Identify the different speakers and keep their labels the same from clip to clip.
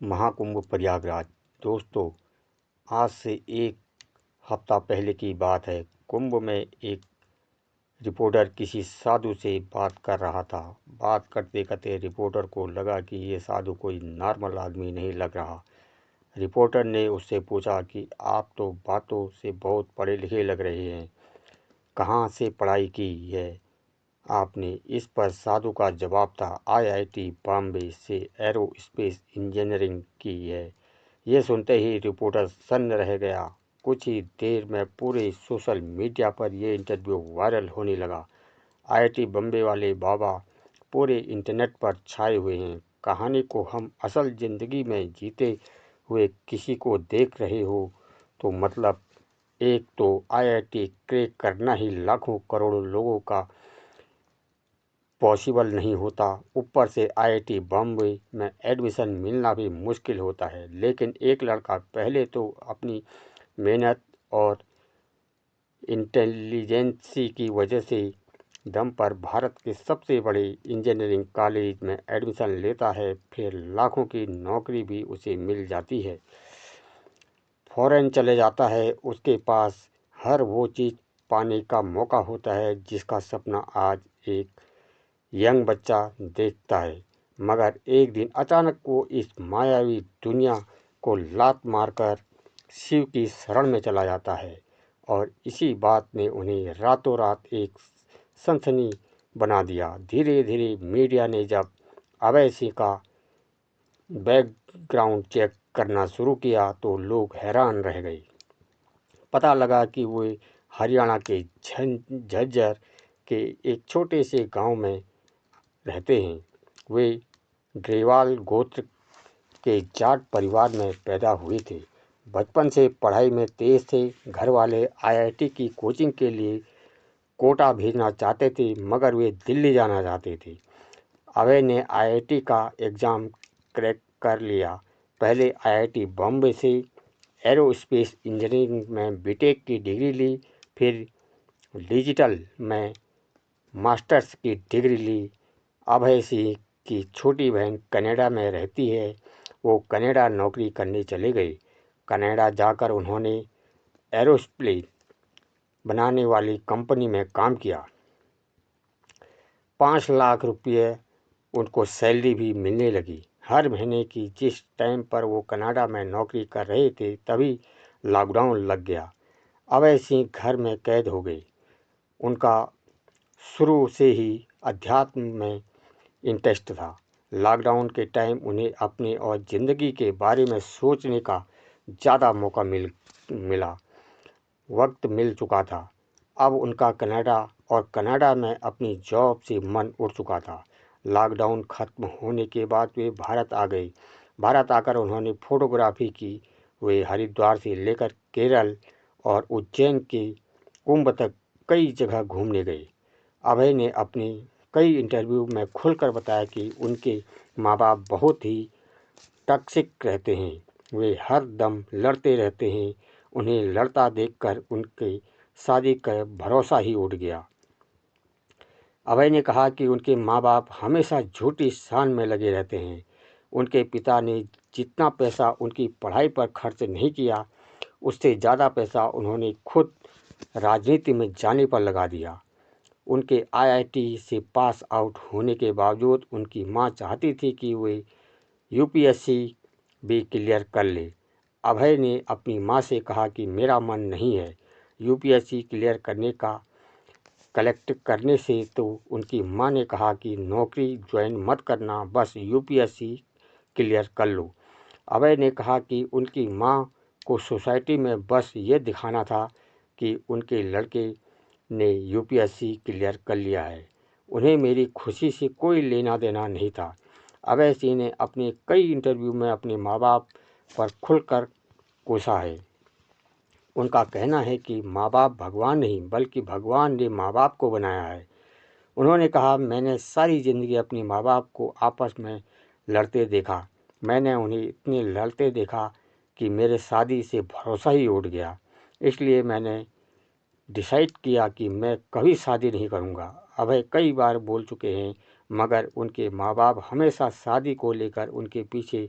Speaker 1: महाकुंभ प्रयागराज। दोस्तों, आज से एक हफ्ता पहले की बात है। कुंभ में एक रिपोर्टर किसी साधु से बात कर रहा था। बात करते करते रिपोर्टर को लगा कि ये साधु कोई नॉर्मल आदमी नहीं लग रहा। रिपोर्टर ने उससे पूछा कि आप तो बातों से बहुत पढ़े लिखे लग रहे हैं, कहाँ से पढ़ाई की है आपने? इस पर साधु का जवाब था, आईआईटी बॉम्बे से एरोस्पेस इंजीनियरिंग की है। ये सुनते ही रिपोर्टर सन्न रह गया। कुछ ही देर में पूरे सोशल मीडिया पर यह इंटरव्यू वायरल होने लगा। आईआईटी बॉम्बे वाले बाबा पूरे इंटरनेट पर छाए हुए हैं। कहानी को हम असल ज़िंदगी में जीते हुए किसी को देख रहे हो तो मतलब, एक तो आईआईटी क्रैक करना ही लाखों करोड़ों लोगों का पॉसिबल नहीं होता, ऊपर से आईआईटी बॉम्बे में एडमिशन मिलना भी मुश्किल होता है। लेकिन एक लड़का पहले तो अपनी मेहनत और इंटेलिजेंसी की वजह से दम पर भारत के सबसे बड़े इंजीनियरिंग कॉलेज में एडमिशन लेता है, फिर लाखों की नौकरी भी उसे मिल जाती है। फॉरेन चले जाता है। उसके पास हर वो चीज़ पाने का मौका होता है जिसका सपना आज एक यंग बच्चा देखता है। मगर एक दिन अचानक वो इस मायावी दुनिया को लात मारकर शिव की शरण में चला जाता है, और इसी बात ने उन्हें रातों रात एक सनसनी बना दिया। धीरे धीरे मीडिया ने जब अभय सिंह का बैकग्राउंड चेक करना शुरू किया तो लोग हैरान रह गए। पता लगा कि वो हरियाणा के झज्जर के एक छोटे से गांव में रहते हैं। वे ग्रेवाल गोत्र के जाट परिवार में पैदा हुए थे। बचपन से पढ़ाई में तेज थे। घर वाले आईआईटी की कोचिंग के लिए कोटा भेजना चाहते थे, मगर वे दिल्ली जाना चाहते थे। अभय ने आईआईटी का एग्ज़ाम क्रैक कर लिया। पहले आईआईटी बॉम्बे से एरोस्पेस इंजीनियरिंग में बीटेक की डिग्री ली, फिर डिजिटल में मास्टर्स की डिग्री ली। अभय सिंह की छोटी बहन कनाडा में रहती है। वो कनाडा नौकरी करने चले गए। कनाडा जाकर उन्होंने एरोस्पेस बनाने वाली कंपनी में काम किया। 5 लाख रुपये उनको सैलरी भी मिलने लगी हर महीने की। जिस टाइम पर वो कनाडा में नौकरी कर रहे थे तभी लॉकडाउन लग गया। अभय सिंह घर में कैद हो गए। उनका शुरू से ही अध्यात्म में इंटरेस्ट था। लॉकडाउन के टाइम उन्हें अपने और ज़िंदगी के बारे में सोचने का ज़्यादा मौका मिला, वक्त मिल चुका था। अब उनका कनाडा में अपनी जॉब से मन उड़ चुका था। लॉकडाउन ख़त्म होने के बाद वे भारत आ गए। भारत आकर उन्होंने फोटोग्राफी की। वे हरिद्वार से लेकर केरल और उज्जैन के कुंभ तक कई जगह घूमने गए। अभय ने अपने कई इंटरव्यू में खुलकर बताया कि उनके माँ बाप बहुत ही टॉक्सिक रहते हैं। वे हर दम लड़ते रहते हैं। उन्हें लड़ता देखकर उनके शादी का भरोसा ही उठ गया। अभय ने कहा कि उनके माँ बाप हमेशा झूठी शान में लगे रहते हैं। उनके पिता ने जितना पैसा उनकी पढ़ाई पर खर्च नहीं किया, उससे ज़्यादा पैसा उन्होंने खुद राजनीति में जाने पर लगा दिया। उनके आईआईटी से पास आउट होने के बावजूद उनकी माँ चाहती थी कि वे यूपीएससी भी क्लियर कर ले। अभय ने अपनी माँ से कहा कि मेरा मन नहीं है यूपीएससी क्लियर करने का। कलेक्ट करने से तो उनकी माँ ने कहा कि नौकरी ज्वाइन मत करना, बस यूपीएससी क्लियर कर लो। अभय ने कहा कि उनकी माँ को सोसाइटी में बस ये दिखाना था कि उनके लड़के ने यूपीएससी क्लियर कर लिया है। उन्हें मेरी खुशी से कोई लेना देना नहीं था। अभय सिंह ने अपने कई इंटरव्यू में अपने माँ बाप पर खुलकर कोसा है। उनका कहना है कि माँ बाप भगवान नहीं, बल्कि भगवान ने माँ बाप को बनाया है। उन्होंने कहा, मैंने सारी ज़िंदगी अपने माँ बाप को आपस में लड़ते देखा। मैंने उन्हें इतने लड़ते देखा कि मेरे शादी से भरोसा ही उठ गया। इसलिए मैंने डिसाइड किया कि मैं कभी शादी नहीं करूंगा। अभय कई बार बोल चुके हैं, मगर उनके माँ बाप हमेशा शादी को लेकर उनके पीछे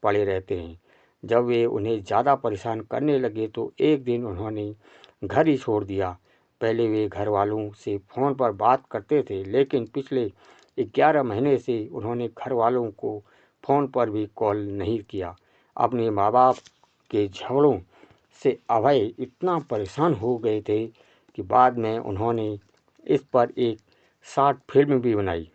Speaker 1: पड़े रहते हैं। जब वे उन्हें ज़्यादा परेशान करने लगे तो एक दिन उन्होंने घर ही छोड़ दिया। पहले वे घर वालों से फ़ोन पर बात करते थे, लेकिन पिछले 11 महीने से उन्होंने घर वालों को फ़ोन पर भी कॉल नहीं किया। अपने माँ बाप के झगड़ों से अभय इतना परेशान हो गए थे कि बाद में उन्होंने इस पर एक शॉर्ट फिल्म भी बनाई।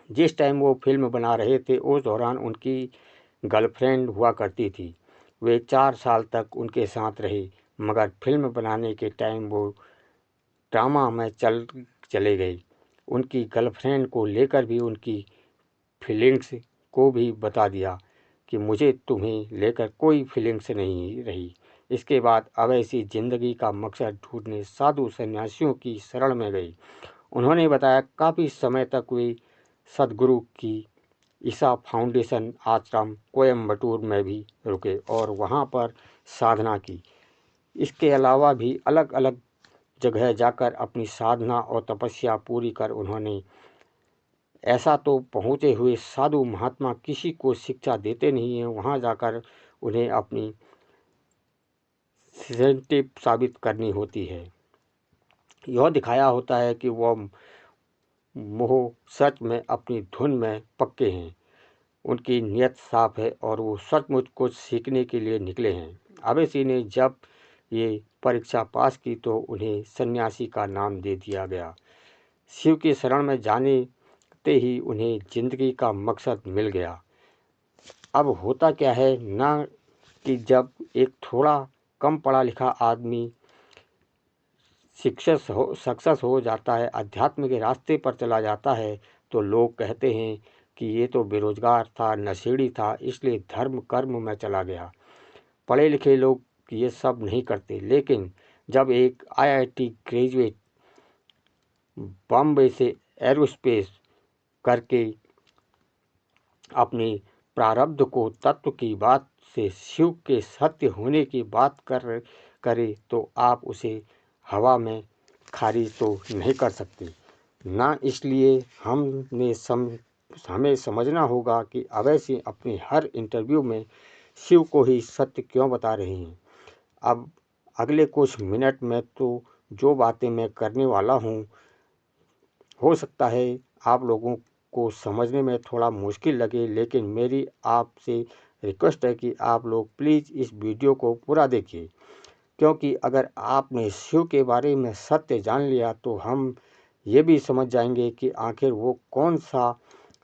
Speaker 1: जिस टाइम वो फिल्म बना रहे थे उस दौरान उनकी गर्लफ्रेंड हुआ करती थी। वे 4 साल तक उनके साथ रहे, मगर फिल्म बनाने के टाइम वो ड्रामा में चले गए। उनकी गर्लफ्रेंड को लेकर भी उनकी फीलिंग्स को भी बता दिया कि मुझे तुम्हें लेकर कोई फीलिंग्स नहीं रही। इसके बाद अवैसी ज़िंदगी का मकसद ढूंढने साधु सन्यासियों की शरण में गए। उन्होंने बताया काफ़ी समय तक वे सद्गुरु की ईसा फाउंडेशन आश्रम कोयम्बटूर में भी रुके और वहाँ पर साधना की। इसके अलावा भी अलग अलग जगह जाकर अपनी साधना और तपस्या पूरी कर उन्होंने ऐसा तो पहुँचे हुए साधु महात्मा किसी को शिक्षा देते नहीं हैं, वहाँ जाकर उन्हें अपनी सेंसिटिव साबित करनी होती है। यह दिखाया होता है कि वह मोह सच में अपनी धुन में पक्के हैं, उनकी नीयत साफ है और वो सचमुच कुछ सीखने के लिए निकले हैं। अवैसी ने जब ये परीक्षा पास की तो उन्हें सन्यासी का नाम दे दिया गया। शिव की शरण में जाने ही उन्हें जिंदगी का मकसद मिल गया। अब होता क्या है ना कि जब एक थोड़ा कम पढ़ा लिखा आदमी सक्सेस हो जाता है, अध्यात्म के रास्ते पर चला जाता है, तो लोग कहते हैं कि ये तो बेरोजगार था, नशेड़ी था, इसलिए धर्म कर्म में चला गया। पढ़े लिखे लोग ये सब नहीं करते, लेकिन जब एक IIT ग्रेजुएट बॉम्बे से एरोस्पेस करके अपने प्रारब्ध को तत्व की बात से शिव के सत्य होने की बात करे तो आप उसे हवा में खारिज तो नहीं कर सकते ना। इसलिए हमें समझना होगा कि अवैसी अपने हर इंटरव्यू में शिव को ही सत्य क्यों बता रहे हैं। अब अगले कुछ मिनट में तो जो बातें मैं करने वाला हूँ, हो सकता है आप लोगों को समझने में थोड़ा मुश्किल लगे, लेकिन मेरी आपसे रिक्वेस्ट है कि आप लोग प्लीज़ इस वीडियो को पूरा देखिए, क्योंकि अगर आपने शिव के बारे में सत्य जान लिया तो हम ये भी समझ जाएंगे कि आखिर वो कौन सा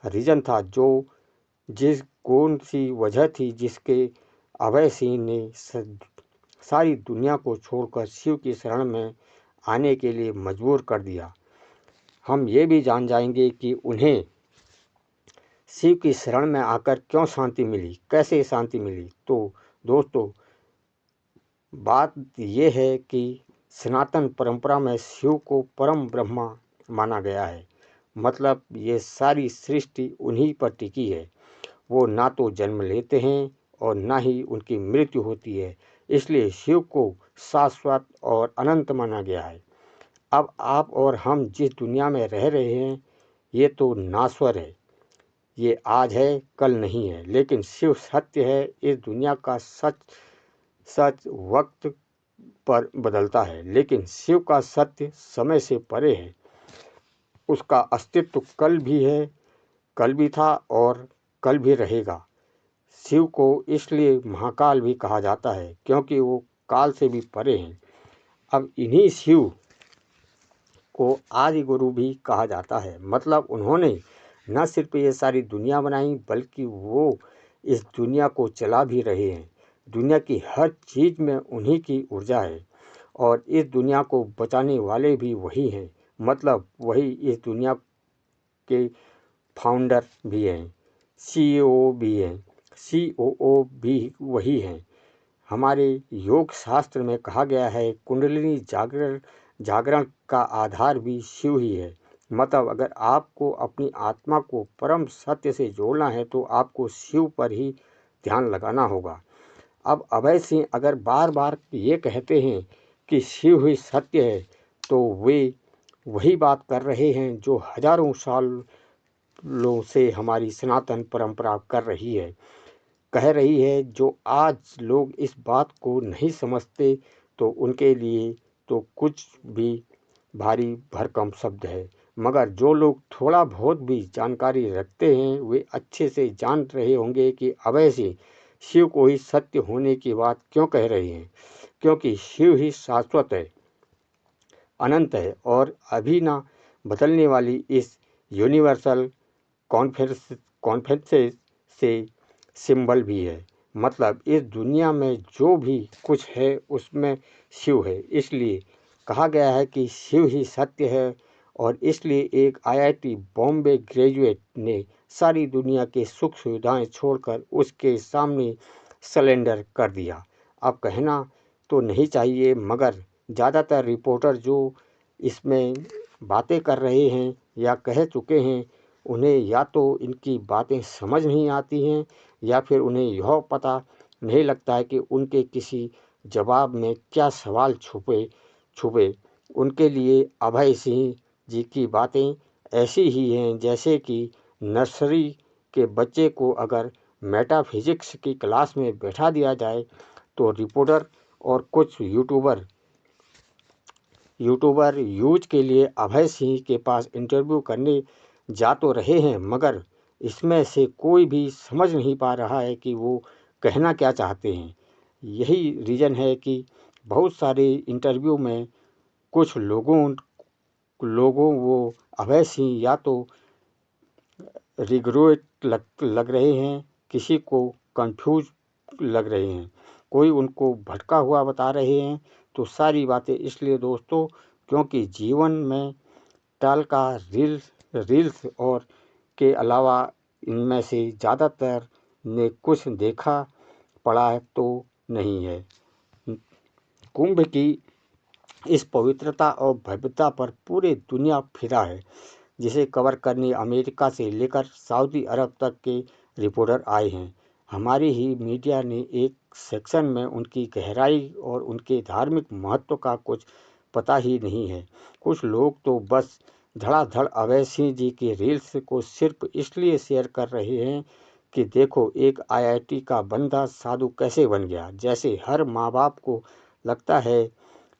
Speaker 1: रीज़न था, कौन सी वजह थी जिसके अभय सिंह ने सारी दुनिया को छोड़कर शिव की शरण में आने के लिए मजबूर कर दिया। हम ये भी जान जाएंगे कि उन्हें शिव की शरण में आकर क्यों शांति मिली, कैसे शांति मिली। तो दोस्तों, बात ये है कि सनातन परंपरा में शिव को परम ब्रह्मा माना गया है। मतलब ये सारी सृष्टि उन्हीं पर टिकी है। वो ना तो जन्म लेते हैं और ना ही उनकी मृत्यु होती है, इसलिए शिव को शाश्वत और अनंत माना गया है। अब आप और हम जिस दुनिया में रह रहे हैं ये तो नाश्वर है, ये आज है कल नहीं है, लेकिन शिव सत्य है। इस दुनिया का सच वक्त पर बदलता है, लेकिन शिव का सत्य समय से परे है। उसका अस्तित्व कल भी है, कल भी था और कल भी रहेगा। शिव को इसलिए महाकाल भी कहा जाता है क्योंकि वो काल से भी परे हैं। अब इन्हीं शिव को आदि गुरु भी कहा जाता है। मतलब उन्होंने न सिर्फ ये सारी दुनिया बनाई, बल्कि वो इस दुनिया को चला भी रहे हैं। दुनिया की हर चीज़ में उन्हीं की ऊर्जा है और इस दुनिया को बचाने वाले भी वही हैं। मतलब वही इस दुनिया के फाउंडर भी हैं, CEO भी हैं, COO भी वही हैं। हमारे योग शास्त्र में कहा गया है कुंडलिनी जागरण का आधार भी शिव ही है। मतलब अगर आपको अपनी आत्मा को परम सत्य से जोड़ना है तो आपको शिव पर ही ध्यान लगाना होगा। अब अभय सिंह अगर बार बार ये कहते हैं कि शिव ही सत्य है, तो वे वही बात कर रहे हैं जो हजारों सालों से हमारी सनातन परंपरा कर रही है। कह रही है। जो आज लोग इस बात को नहीं समझते तो उनके लिए तो कुछ भी भारी भरकम शब्द है, मगर जो लोग थोड़ा बहुत भी जानकारी रखते हैं वे अच्छे से जान रहे होंगे कि अभय सिंह शिव को ही सत्य होने की बात क्यों कह रहे हैं, क्योंकि शिव ही शाश्वत है, अनंत है और अभी ना बदलने वाली इस यूनिवर्सल कॉन्फ्रेंस से सिंबल भी है। मतलब इस दुनिया में जो भी कुछ है उसमें शिव है, इसलिए कहा गया है कि शिव ही सत्य है। और इसलिए एक आईआईटी बॉम्बे ग्रेजुएट ने सारी दुनिया के सुख सुविधाएं छोड़कर उसके सामने सरेंडर कर दिया। अब कहना तो नहीं चाहिए, मगर ज़्यादातर रिपोर्टर जो इसमें बातें कर रहे हैं या कह चुके हैं, उन्हें या तो इनकी बातें समझ नहीं आती हैं या फिर उन्हें यह पता नहीं लगता है कि उनके किसी जवाब में क्या सवाल छुपे। उनके लिए अभय सिंह जी की बातें ऐसी ही हैं जैसे कि नर्सरी के बच्चे को अगर मेटाफिजिक्स की क्लास में बैठा दिया जाए तो रिपोर्टर और कुछ यूट्यूबर यूज के लिए अभय सिंह के पास इंटरव्यू करने जा तो रहे हैं, मगर इसमें से कोई भी समझ नहीं पा रहा है कि वो कहना क्या चाहते हैं। यही रीज़न है कि बहुत सारे इंटरव्यू में कुछ लोगों वो अभय सिंह या तो रिग्रेट लग रहे हैं, किसी को कंफ्यूज लग रहे हैं, कोई उनको भटका हुआ बता रहे हैं। तो सारी बातें इसलिए दोस्तों, क्योंकि जीवन में टाल का रील्स और के अलावा इनमें से ज़्यादातर ने कुछ देखा पढ़ा तो नहीं है। कुंभ की इस पवित्रता और भव्यता पर पूरे दुनिया फिदा है, जिसे कवर करने अमेरिका से लेकर सऊदी अरब तक के रिपोर्टर आए हैं। हमारी ही मीडिया ने एक सेक्शन में उनकी गहराई और उनके धार्मिक महत्व का कुछ पता ही नहीं है। कुछ लोग तो बस धड़ाधड़ अभय सिंह जी के रील्स को सिर्फ इसलिए शेयर कर रहे हैं कि देखो एक आईआईटी का बंदा साधु कैसे बन गया। जैसे हर माँ बाप को लगता है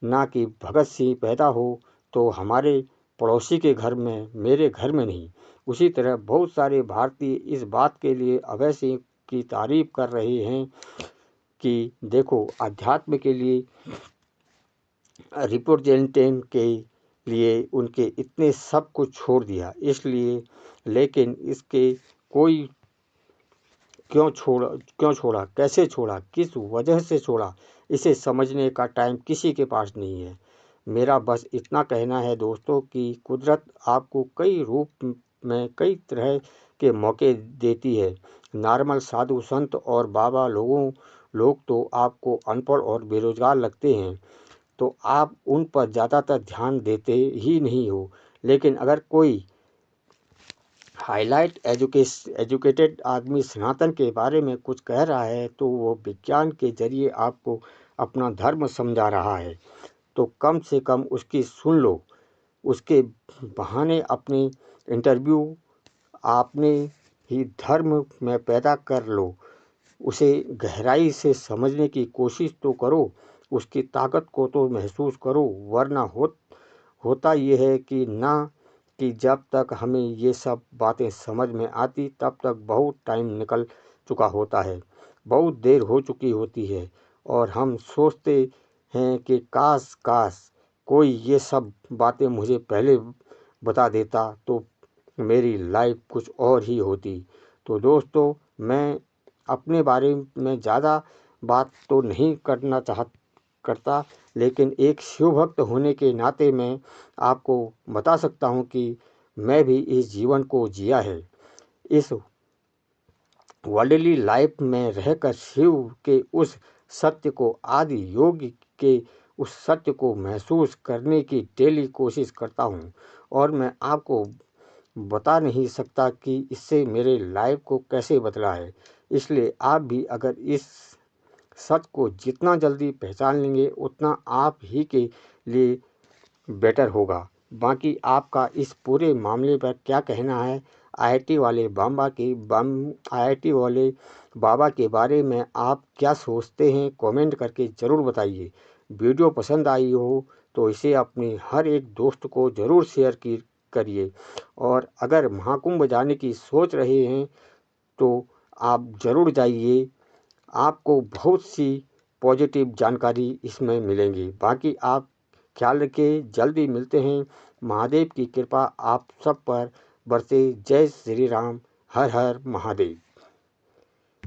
Speaker 1: ना कि भगत सिंह पैदा हो तो हमारे पड़ोसी के घर में, मेरे घर में नहीं। उसी तरह बहुत सारे भारतीय इस बात के लिए अभय सिंह की तारीफ कर रहे हैं कि देखो अध्यात्म के लिए रिप्रेजेंटेटिव के लिए उनके इतने सब कुछ छोड़ दिया, इसलिए लेकिन इसके कोई क्यों छोड़ा, कैसे छोड़ा, किस वजह से छोड़ा, इसे समझने का टाइम किसी के पास नहीं है। मेरा बस इतना कहना है दोस्तों कि कुदरत आपको कई रूप में कई तरह के मौके देती है। नॉर्मल साधु संत और बाबा लोग तो आपको अनपढ़ और बेरोजगार लगते हैं, तो आप उन पर ज़्यादातर ध्यान देते ही नहीं हो। लेकिन अगर कोई हाईलाइट एजुकेटेड आदमी सनातन के बारे में कुछ कह रहा है तो वो विज्ञान के जरिए आपको अपना धर्म समझा रहा है, तो कम से कम उसकी सुन लो। उसके बहाने अपने इंटरव्यू आपने ही धर्म में पैदा कर लो। उसे गहराई से समझने की कोशिश तो करो, उसकी ताकत को तो महसूस करो। वरना होता ये है कि ना कि जब तक हमें ये सब बातें समझ में आती तब तक बहुत टाइम निकल चुका होता है, बहुत देर हो चुकी होती है और हम सोचते हैं कि काश कोई ये सब बातें मुझे पहले बता देता तो मेरी लाइफ कुछ और ही होती। तो दोस्तों, मैं अपने बारे में ज़्यादा बात तो नहीं करता, लेकिन एक शिव भक्त होने के नाते मैं आपको बता सकता हूँ कि मैं भी इस जीवन को जिया है। इस वर्ल्डली लाइफ में रहकर शिव के उस सत्य को, आदि योग के उस सत्य को महसूस करने की डेली कोशिश करता हूँ। और मैं आपको बता नहीं सकता कि इससे मेरे लाइफ को कैसे बदला है। इसलिए आप भी अगर इस सच को जितना जल्दी पहचान लेंगे उतना आप ही के लिए बेटर होगा। बाकी आपका इस पूरे मामले पर क्या कहना है आईआईटी वाले बाबा के बारे में आप क्या सोचते हैं, कमेंट करके ज़रूर बताइए। वीडियो पसंद आई हो तो इसे अपने हर एक दोस्त को ज़रूर शेयर करिए। और अगर महाकुंभ जाने की सोच रहे हैं तो आप ज़रूर जाइए, आपको बहुत सी पॉजिटिव जानकारी इसमें मिलेंगी। बाकी आप ख्याल रखिए, जल्दी मिलते हैं। महादेव की कृपा आप सब पर बरसे। जय श्री राम। हर हर महादेव।